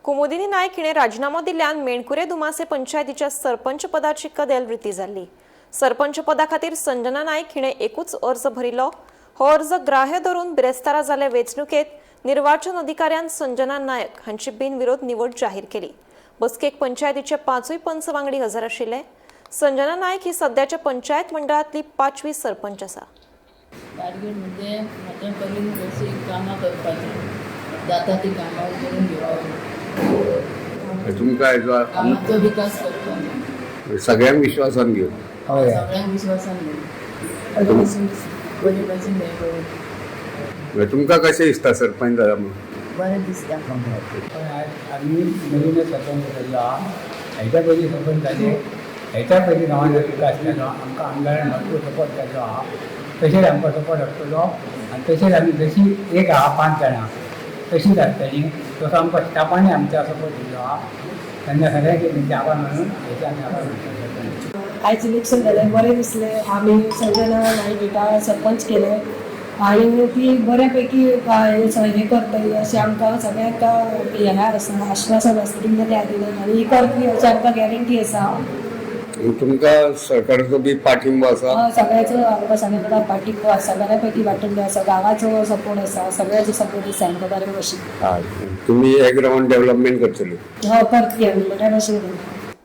कुमुदिनी नायक हिने राजीनामो दिल्ल्यान मेणकुरे दुमासे पंचायतीच्या सरपंच पदाची कदेल रिती जाल्ली। सरपंच पदा खातीर संजना नायक हिने एकूच अर्ज भरिल्लो। हो अर्ज ग्राह्य धरून बिरेस्तारा जाल्ले वेंचणुकेत निर्वाचन अधिकाऱ्यान संजना नायक हांची बिनविरोध निवड जाहीर केली। बसकेक पंचायतीचे 5 पंच वांगडी हजर आशिल्ले। संजना नायक ही सध्याच्या पंचायत मंडळातली 5वी सरपंच आसा। टार्गेट म्हणजे माझ्या परीन कशी कामां करपाची जाता ती कामां करून घेवप, तुमकां कामाचो विकास करपाक सगळ्यांक विश्वासान घेऊ। सगळ्यांक विश्वासान घेवन बरे भशेन हें करून तुमकां कशें दिसता सरपंच जाला म्हणून? बरें दिसता। आम्ही नवीन सरपंच केल्लो आहा। हेच्या पयलीं सरपंच जाले, हेच्या पयलीं गांवांत विकास केलो, आमकां आमदारान भरपूर सपोर्ट केल्लो आहा। तशेंच आमकां सपोर्ट आसतलो आनी तशेंच आमी जशी एक आहा 5 जाणां तशींच आसतलीं। तसो आमकां स्टाफांनी आमच्या सपोर्ट दिल्लो आहा। तेन्ना सगळ्यांचे तेंचे आभार मानून हेचे आमी आभार मानतात। आयज इलेक्शन जालें, बरें दिसलें। आमी संजना नायक हिका सरपंच केलें आनी ती बऱ्या पैकी हें करतली अशें आमकां सगळ्यांक हें आसा, आश्वासन आसा ती दिलें आनी ही करतली अशी आमकां गॅरंटी आसा। तुमकां सरकाराचो बी पाठिंबो आसा? सगळ्याचो आमकां सगळ्यांका पाठिंबो आसा, बऱ्या पैकी पाठिंबो आसा, गांवाचो सपोर्ट आसा, सगळ्याचो सपोर्ट आसा आमकां बऱ्या भशेन। तुमी एक राउंड डेव्हलपमेंट करतली? करतली आमी बऱ्या भशेन।